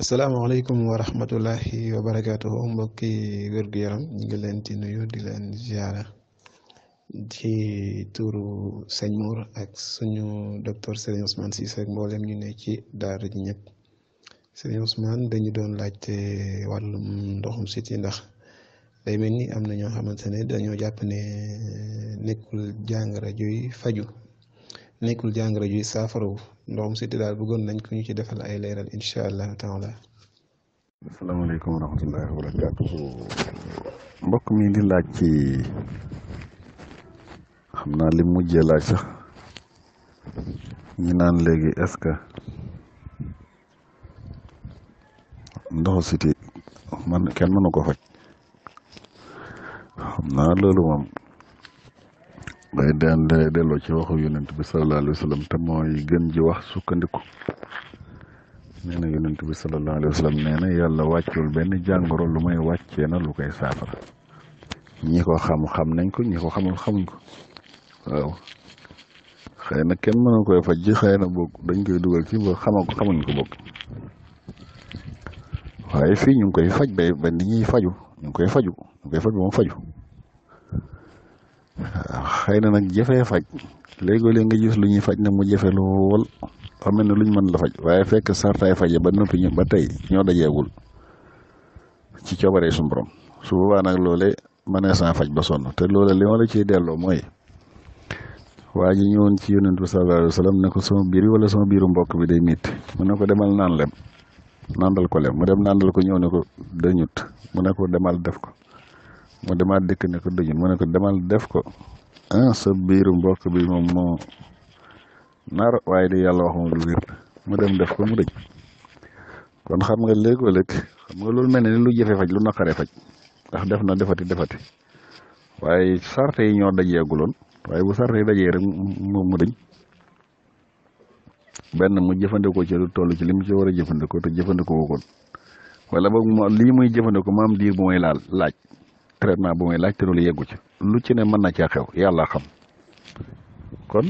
asalaamaaleykum wa rahmatullahi wa barakaatuhu mbokki wér-gu-yaram ñu ngi leen di nuyu di leen ziara ci turu sëñ Mour ak suñu docteur Serigne Ousmane Cissé ak mboolem ñu ne ci daara ji ñëpp. Serigne Ousmane dañu doon laajte wàllum ndoxum siti ndax day mel ni am na ñoo xamante ne dañoo jàpp ne nekkul jàngoro juy faju nekkul jàngoro juy saafarawu ndoxum siti daal bëggoon nañ ko ñu ci defal ay leeral incha allah taala. asalaamaaleykum wa rahmatullahi wa barakaatuhu mbokk mi di laaj ci xam naa li mujjee laaj sax ñu naan léegi est-ce que ndoxu siti kenn mënu ko faj xam naa loolu moom day delloo ci waxu yonent bi sallallahu alayhi wa sallam te mooy gën ji wax sukkandiku nee na yonent bi sallallahu alayhi wa sallam nee na yàlla wàccul benn jàngoro lu may wàccee na lu koy saafara ñi ko xam nañ ko ñi ko xamul xamuñ ko waaw xëy na kenn mënu koy faj ji xëy na boog dañ koy dugal ci ba xamuñ ko boog waaye fii ñu ngi koy faj ba nit ñi faju ñu ngi koy faj ba mu faju xëy na nag jafee faj léegi-léeg nga gis lu ñuy faj ne mu jafe lool xam ne luñ mën la faj waaye fekk sartaay faje ba noppi ñu ba tey ñoo dajeegul ci coobaree suñu borom su boobaa nag loole mënees naa faj ba sonn te loole li ma la ciy delloo mooy waa ji ñëwoon ci yonent bi sallallahu alayhi wa sallam ne ko sama biir bi wala sama biiru mbokk bi day miit mu ne ko demal naan lem nandal ko lem mu dem nandal ko ñëw ne ko dañut mu ne ko demal def ko mu demaat dëkk ne ko dañut mu ne ko demal def ko sa biiru mbokk bi moom moo nar waaye di yàlla wax moom lu wér mu dem def ko mu dëj kon xam nga léegoo-léeg xam nga loolu mel ne ni lu jafe faj lu naqaree faj ndax def na defati waaye sarte yi ñoo dajeeguloon waaye bu sarte yi dajee rek mu dëñ benn mu jëfandikoo ci lu toll ci li mu ci war a jëfandikoo te jëfandikoo woon wala boog lii muy jëfandikoo ma am diir bu muy laaj traitement bu muy laaj te loolu yeggu ci lu ci ne mën na caa xew yàlla xam kon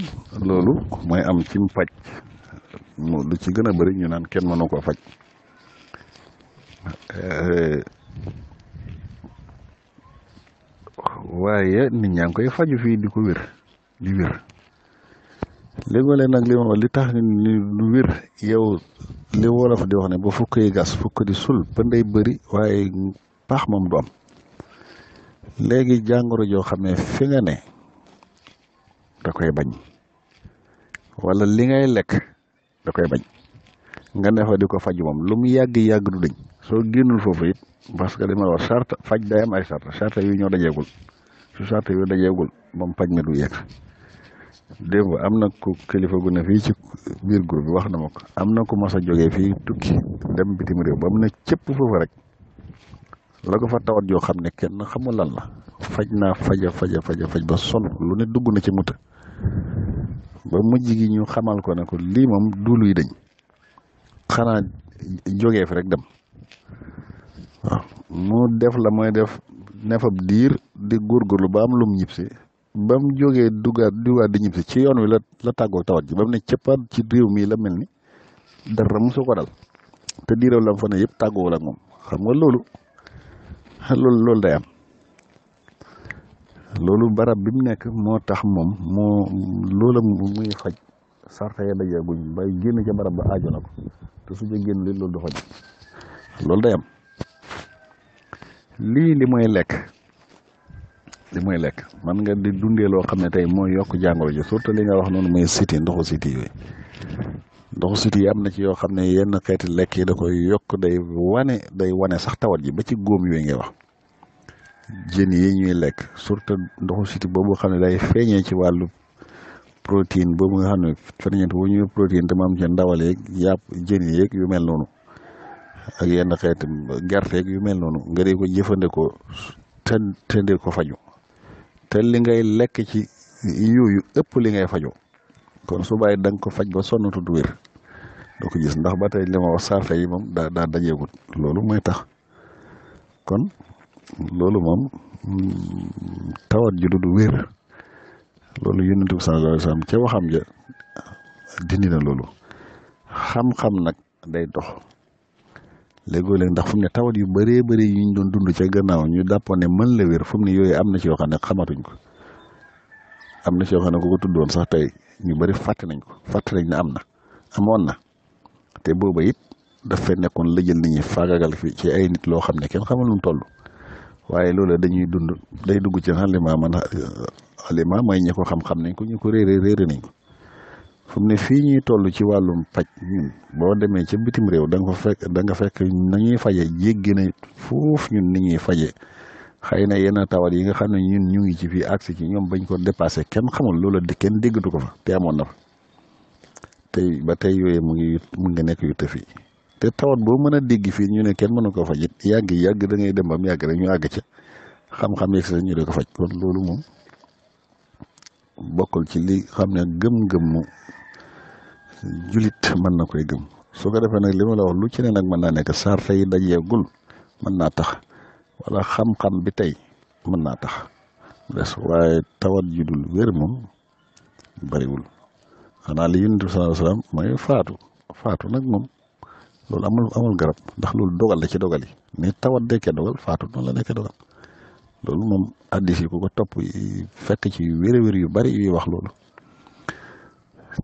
loolu mooy am ci paj lu ci gën a bëri ñu naan kenn mënu ko faj waaye nit ñaa ngi koy faju fii di ko wér di wér léegoo-léeg nag li tax ni lu wér yow li wolof di wax ne ba fukk yi gas fukk di sul ba ndey bëri waaye paax moom du am léegi jàngoro joo xam ne fi nga ne da koy bañ wala li ngay lekk da koy bañ nga ne fa di ko faj moom lu mu yàgg du dañ soo génnul foofu it parce que li ma wax charte faj day am ay charte yu ñoo dajeegul su charte yu dajeegul moom paj mi du yegg démb am na ku kilifa gu ne fii ci biir groupe bi wax na ma ko am na ku mas a jógee fii tukki dem bitim réew ba mu ne cëpp foofu rek la ko fa tawat joo xam ne kenn xamul lan la faj naa faj ba sonn lu ne dugg na ci muta ba mujj gi ñu xamal ko ne ko lii moom duuluy dañ xanaa jógee fi rek dem waaw mu def la mooy def nefab diir di góorgóorlu ba am lum ñibsi ba mu jógee dugaat di ñibsi ci yoon wi la tàggoo tawat ji ba mu ne cëppaat ci réew mi la mel ni dara musu ko dal te diiraw lam fa ne yëpp tàggoowul ak moom xam nga loolu day am loolu barab bi mu nekk moo tax moom loola muy faj sarta ya dajeeguñ bay génn ca barab ba aajo na ko te su ca génn li loolu du faj loolu day am li mooy lekk man nga di dundee loo xam ne tey mooy yokk jàngoro ji surtout li nga wax noonu mooy siti ndoxu siti yooyu ndoxu siti yi am na ci yoo xam ne yenn xeeti lekk yi da koy yokk day wane sax tawat ji ba ci góom yooyu ngay wax jën yi ñuy lekk surtout ndoxu siti boobu xam ne day feeñee ci wàllu protéine boobu nga xam ne ferñeent boobu ñuy protéine te mu am ci ndawal yeeg yàpp jën yeeg yu mel noonu ak yenn xeeti gerte yu mel noonu nga di ko jëfandikoo te di ko faju te li ngay lekk ci yooyu ëpp li ngay fajoo kon su bàyyi da nga ko faj ba sonn tudd wér doo ko gis ndax ba tey li ma wax sarfe yi moom daa dajeegut loolu mooy tax kon loolu moom tawat ji du wér loolu yonent bi sallallahu alayhi wa sallam ca waxam ja dindi na loolu xam-xam nag day dox léegoo-léeg ndax fu mu ne tawat yu bëree bëri yu ñu doon dund ca gannaaw ñu dàppoon ne mën la wér fu mu ne yooyu am na ci yoo xam ne xamatuñ ko am na ci yoo xam ne ku ko tuddoon sax tey ñu bëri fàtte nañ ko fàtte nañ ne amoon na te booba it daf fee nekkoon la jël nit ñi faagagal fi ci ay nit loo xam ne kenn xamul nu mu toll waaye loolu dañuy dund day dugg ci xalima xalima mooy ñi ko xam-xam nañ ko ñu ko réere nañ ko fu mu ne fii ñuy toll ci wàllum paj ñun boo demee ca bitim réew da nga fekk nañuy faje jéggi na foofu ñun ni ñuy faje xëy na yenn tawat yi nga xam ne ñun ñu ngi ci fii agsi ci ñoom bañ ko dépassé kenn xamul loola di kenn déggatu ko fa te amoon na fa tey ba tey yooyu mu ngi nekk yu tëfi te tawat boo mën a dégg fii ñu ne kenn mënu ko faj it yàgg da ngay dem ba mu yàgg rek ñu àgg ca xam-xam yegg sa ñu di ko faj kon loolu moom bokkul ci li xam ne gëm-gëmu julit mën na koy gëm su ko defee nag li ma la wax lu ci ne nag mën naa nekk sarta yi dajeegul mën naa tax wala xam-xam bi tey mën naa tax des waaye tawat ju dul wér moom bariwul xanaa li Yonent bi sallallahu alayhi wasallam mooy faatu nag moom loolu amul garab ndax loolu dogal la ci dogal yi ni tawat dekkee dogal faatu noonu la nekkee dogal loolu moom addis yi ku ko topp fekk ci wér-wér yu bari yuy wax loolu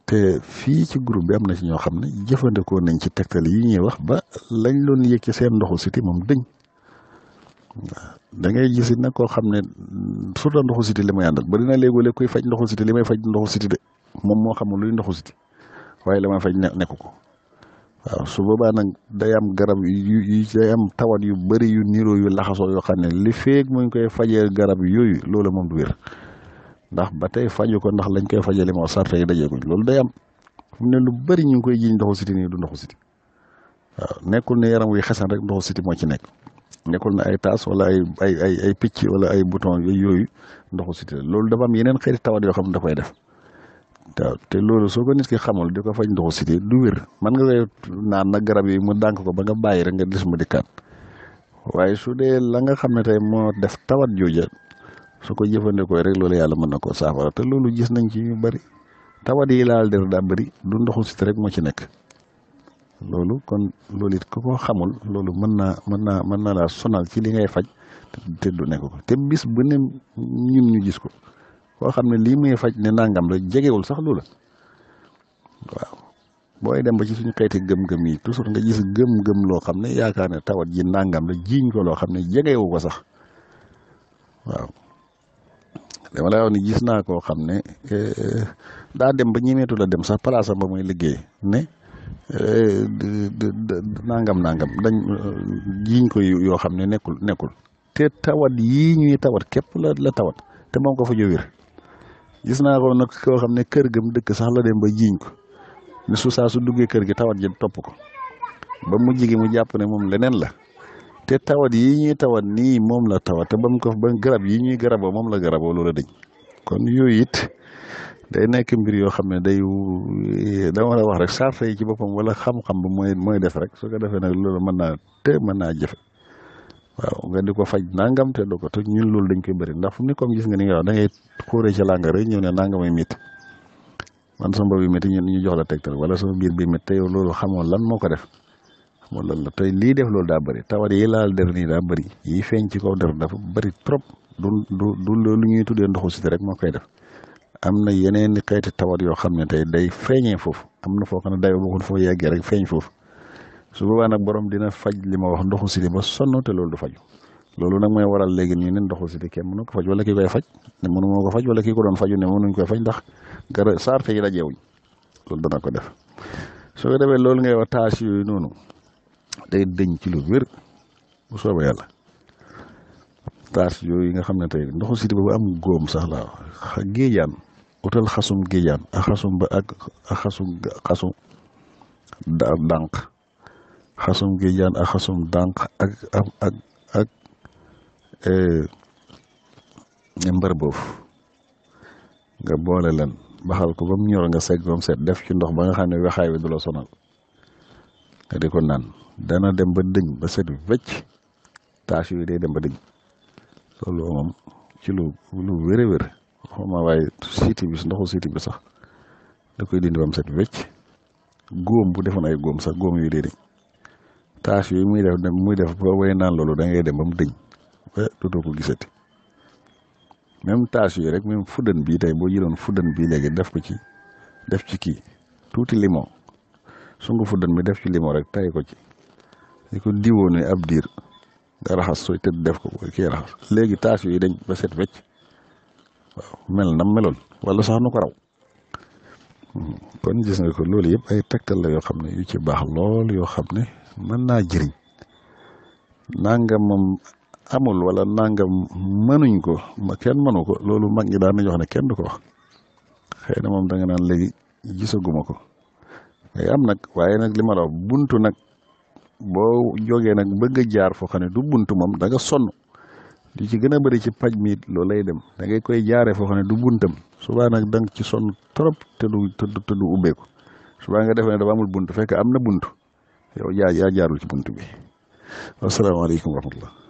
te fii ci groupe bi am na ci ñoo xam ne jëfandikoo nañ ci tegtal yi ñuy wax ba lañ doon yëg ci seen ndoxu siti moom dëñ da ngay gis it nag koo xam ne surtout ndoxu siti li may àndal ba dina léegoo-léeg koy faj ndoxu siti li may faj ndoxu siti de moom moo xamul luy ndoxu siti waaye la may faj nekku ko waaw su boobaa nag day am garab yu day am tawat yu bëri yu niroo yu laxasoo yoo xam ne li feeg mu ngi koy fajee garab yooyu loolu moom du wér ndax ba tey faju ko ndax lañ koy fajee li ma wax sarte yi dajeekuñ loolu day am fu mu ne lu bëri ñu ngi koy jiñ ndoxu siti nii du ndoxu siti waaw nekkul ne yaram wuy xesan rek ndoxu siti moo ci nekk nekkul ne ay taas wala ay picc wala ay bouton yooyu ndoxu siti la loolu dafa am yeneen xeeti tawat yoo xam ne da koy def waaw te loolu soo ko nit ki xamul di ko faj ndoxu siti du wér man nga koy naan nag garab yi mu dànk ko ba nga bàyyi rek nga gis mu dikkaat waaye su dee la nga xam ne tey moo def tawat jooja su ko jëfandikoo rek loolu yàlla mën na koo saafara te loolu gis nañ ci yu bëri tawat yi laal der daa bëri du ndoxu siti rek moo ci nekk loolu kon loolu it ku ko xamul loolu mën naa laa sonal ci li ngay faj te du nekk ko te bis bu ne ñun ñu gis ko koo xam ne lii muy faj ne nangam la jegewul sax loola waaw booy dem ba ci suñu xeeti gëm-gëm yi toujours nga gis gëm-gëm loo xam ne yaakaar ne tawat ji nangam la jiiñ ko loo xam ne jegewu ko sax waaw dama lay wax ni gis naa koo xam ne daa dem ba ñemeetu la dem sax palaasam ba muy liggéey ne nangam dañ jiiñ ko yoo xam ne nekkul te tawat yii ñuy tawat képp la tawat te moom ko fa jowir gis naa ko nag koo xam ne kër gam dëkk sax la dem ba jiiñ ko ne su duggee kër gi tawat ji topp ko ba mujj gi mu jàpp ne moom leneen la te tawat yi ñuy tawat nii moom la tawat te ba garab yi ñuy garaboo moom la garaboo loola dañ kon yooyu it day nekk mbir yoo xam ne dama la wax rek sarta yi ci boppam wala xam-xam ba mooy def rek su ko defee nag loolu mën naa jëfe waaw nga di ko faj nangam te doo ko te ñun loolu dañ koy bëri ndax fu mu ne comme gis nga ni nga wax da ngay xóoree ca langa rek ñëw ne nangamay métti man sama bopp bi métti ñu jox la tegtal wala sama biir bi métti te yow loolu xamoo lan moo ko def xamoo lan la tey lii def loolu daa bëri tawat yi laal der nii daa bëri yi feeñ ci kaw der dafa bëri trop du loolu ñuy tuddee ndoxu siti rek moo koy def am na yeneen i xeeti tawat yoo xam ne tey day feeñee foofu am na foo xam ne day waxul foo yeggee rek feeñ foofu su boobaa nag borom dina faj li ma wax ndoxu siti ba sonn te loolu du faju loolu nag mooy waral léegi ñu ne ndoxu siti kenn mënu ko faj wala ki koy faj ne mënu moo ko faj wala ki ko doon faju ne mënuñ koy faj ndax sarte yi dajeewuñ loolu dana ko def soo ko defee loolu ngay wax taas yooyu noonu day dëñ ci lu wér bu soobee yàlla taas yooyu nga xam ne tey ndoxu siti ba am góom sax la géejaan utal xasum géejaan ak xasum ba ak xasu dànq xasum géejaan ak xasum dànq ak mbër boofu nga boole leen baxal ko ba mu ñor nga segg ba mu set def ci ndox ba nga xam ne wexaay wi du la sonal nga di ko naan dana dem ba dëñ ba set wecc taas yooyu day dem ba dëñ loolu moom ci lu wér-wér xawma waaye siti bi ndoxu siti bi sax da koy dindi ba mu set wecc góom bu defoon ay góom sax góom yooyu day dëñ tâche yi muy def boo way naan loolu da ngay dem ba mu dëñ ba dootoo ko gisati même tâche yi rek même fuddan bii tey boo jëloon fuddan bii léegi def ci kii tuuti limon sungu fuddan bi def ci limon rek tay ko ci di ko diwoo ne ab diir nga raxas sooy tëdd def ko kii raxas léegi tâche yi dañ ba set wecc waaw mel na meloon wala sax nu ko raw kon gis nga ko loolu yëpp ay tegtal la yoo xam ne yu ci baax lool yoo xam ne mën naa jëriñ nangam moom amul wala nangam mënuñ ko kenn mënu ko loolu mag ñi daan nañu wax ne kenn du ko wax xëy na moom da nga naan léegi gisaguma ko day am nag waaye nag li ma la wax buntu nag boo jógee nag bëgg a jaar foo xam ne du buntu moom da nga sonn li ci gën a bëri ci paj mi loolu lay dem da ngay koy jaaree foo xam ne du buntam subaa nag da nga ci sonn trop te du ubbeeku subaa nga defee ne dafa amul buntu fekk am na buntu yow yaa jaarul ci buntu bi wasalaamaaleykum wa rahmatullah